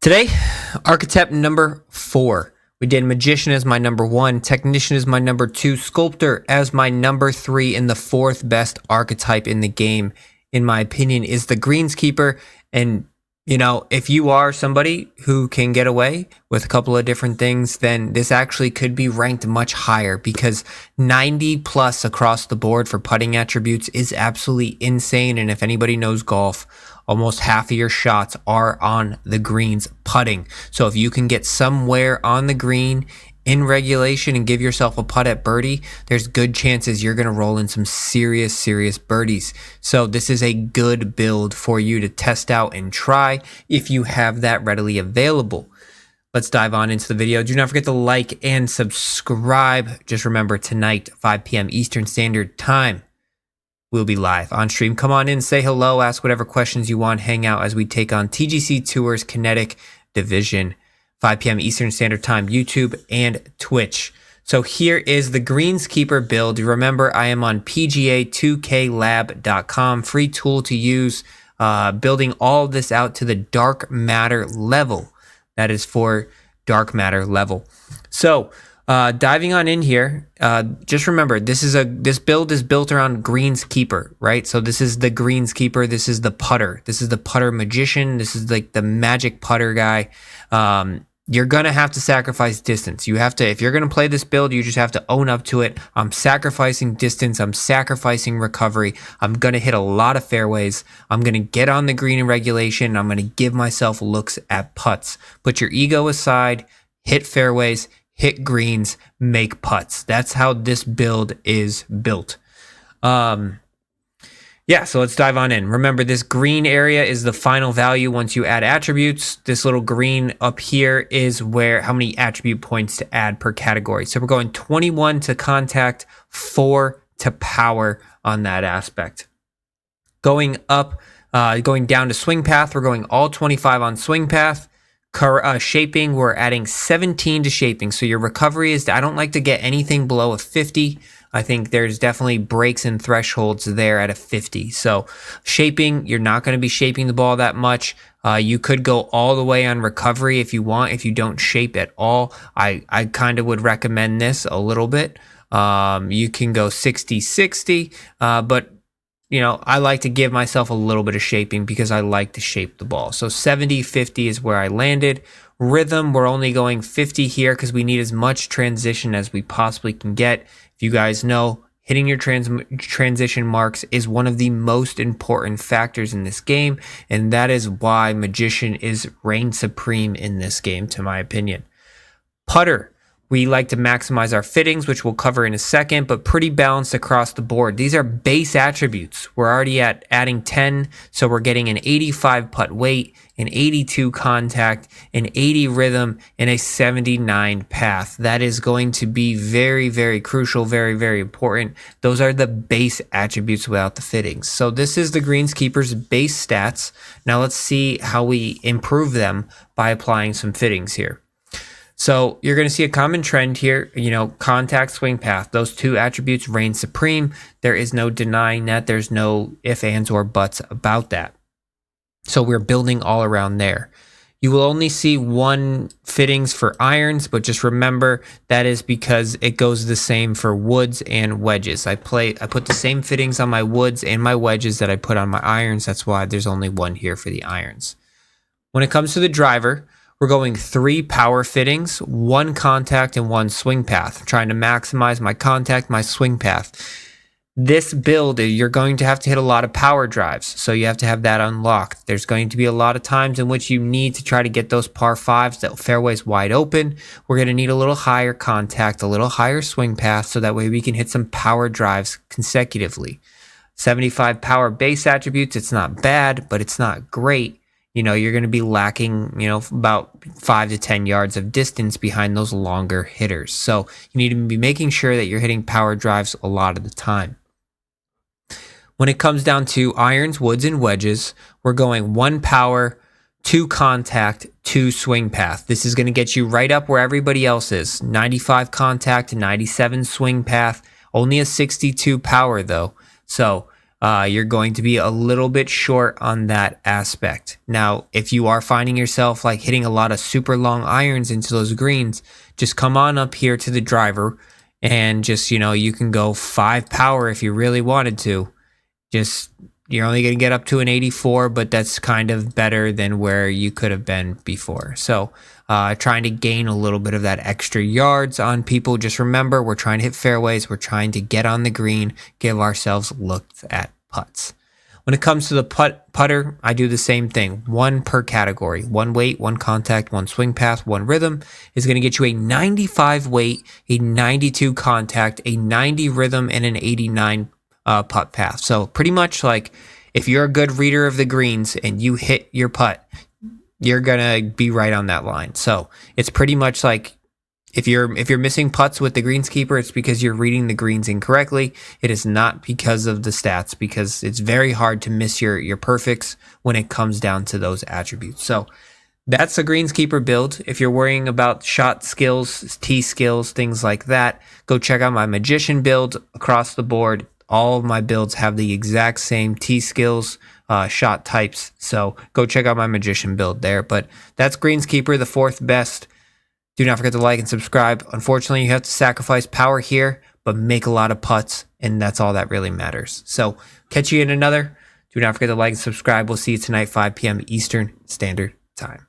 Today, archetype number 4. We did magician as my number 1, technician as my number 2, sculptor as my number 3, and the 4th best archetype in the game, in my opinion, is the greenskeeper. And you know, if you are somebody who can get away with a couple of different things, then this actually could be ranked much higher, because 90 plus across the board for putting attributes is absolutely insane. And if anybody knows golf, almost half of your shots are on the greens putting. So if you can get somewhere on the green in regulation and give yourself a putt at birdie, there's good chances you're going to roll in some serious birdies. So this is a good build for you to test out and try if you have that readily available. Let's dive on into the video. Do not forget to like and subscribe. Just remember, tonight, 5 p.m. Eastern Standard Time, we'll be live on stream. Come on in, say hello, ask whatever questions you want, hang out as we take on TGC Tour's Kinetic Division. 5 p.m. Eastern Standard Time, YouTube and Twitch. So here is the greenskeeper build. Remember, I am on PGA2KLab.com. Free tool to use. Building all of this out to the dark matter level. That is for dark matter level. So diving on in here, just remember, this build is built around greenskeeper, right? So this is the greenskeeper. This is the putter. This is the putter magician. This is like the magic putter guy. You're going to have to sacrifice distance. You have to, if you're going to play this build, you just have to own up to it. I'm sacrificing distance. I'm sacrificing recovery. I'm going to hit a lot of fairways. I'm going to get on the green in regulation. I'm going to give myself looks at putts. Put your ego aside, hit fairways, hit greens, make putts. That's how this build is built. Yeah, so let's dive on in. Remember, this green area is the final value once you add attributes. This little green up here is how many attribute points to add per category. So we're going 21 to contact, 4 to power on that aspect. Going up, going down to swing path, we're going all 25 on swing path. Shaping, we're adding 17 to shaping. So your recovery is, I don't like to get anything below a 50. I think there's definitely breaks and thresholds there at a 50. So shaping, you're not going to be shaping the ball that much. You could go all the way on recovery if you want, if you don't shape at all. I kind of would recommend this a little bit. You can go 60-60, but you know, I like to give myself a little bit of shaping because I like to shape the ball. So 70-50 is where I landed. Rhythm, we're only going 50 here because we need as much transition as we possibly can get. If you guys know, hitting your transition marks is one of the most important factors in this game, and that is why Magician is reign supreme in this game, to my opinion. Putter. We like to maximize our fittings, which we'll cover in a second, but pretty balanced across the board. These are base attributes. We're already at adding 10, so we're getting an 85 putt weight, an 82 contact, an 80 rhythm, and a 79 path. That is going to be very crucial, very important. Those are the base attributes without the fittings. So this is the greenskeeper's base stats. Now let's see how we improve them by applying some fittings here. So you're going to see a common trend here, you know, contact, swing path. Those two attributes reign supreme. There is no denying that. There's no ifs, ands, or buts about that. So we're building all around there. You will only see one fittings for irons, but just remember that is because it goes the same for woods and wedges. I put the same fittings on my woods and my wedges that I put on my irons. That's why there's only one here for the irons. When it comes to the driver, we're going 3 power fittings, 1 contact, and 1 swing path. I'm trying to maximize my contact, my swing path. This build, you're going to have to hit a lot of power drives, so you have to have that unlocked. There's going to be a lot of times in which you need to try to get those par 5s, that fairways wide open. We're going to need a little higher contact, a little higher swing path, so that way we can hit some power drives consecutively. 75 power base attributes, it's not bad, but it's not great. You know, you're going to be lacking, you know, about 5 to 10 yards of distance behind those longer hitters. So you need to be making sure that you're hitting power drives a lot of the time. When it comes down to irons, woods, and wedges, we're going 1 power, 2 contact, 2 swing path. This is going to get you right up where everybody else is. 95 contact, 97 swing path, only a 62 power though. So you're going to be a little bit short on that aspect. Now, if you are finding yourself like hitting a lot of super long irons into those greens, just come on up here to the driver and just, you can go 5 power if you really wanted to. You're only going to get up to an 84, but that's kind of better than where you could have been before. So trying to gain a little bit of that extra yards on people. Just remember, we're trying to hit fairways. We're trying to get on the green, give ourselves looks at putts. When it comes to the putter, I do the same thing. 1 per category. 1 weight, 1 contact, 1 swing path, 1 rhythm is going to get you a 95 weight, a 92 contact, a 90 rhythm, and an 89 putt path. So pretty much like if you're a good reader of the greens and you hit your putt, you're gonna be right on that line. So it's pretty much like if you're missing putts with the greenskeeper, it's because you're reading the greens incorrectly. It is not because of the stats, because it's very hard to miss your perfects when it comes down to those attributes. So that's a greenskeeper build. If you're worrying about shot skills, tee skills, things like that, go check out my magician build across the board. All of my builds have the exact same tee skills, shot types. So go check out my magician build there. But that's greenskeeper, the 4th best. Do not forget to like and subscribe. Unfortunately, you have to sacrifice power here, but make a lot of putts, and that's all that really matters. So catch you in another. Do not forget to like and subscribe. We'll see you tonight, 5 p.m. Eastern Standard Time.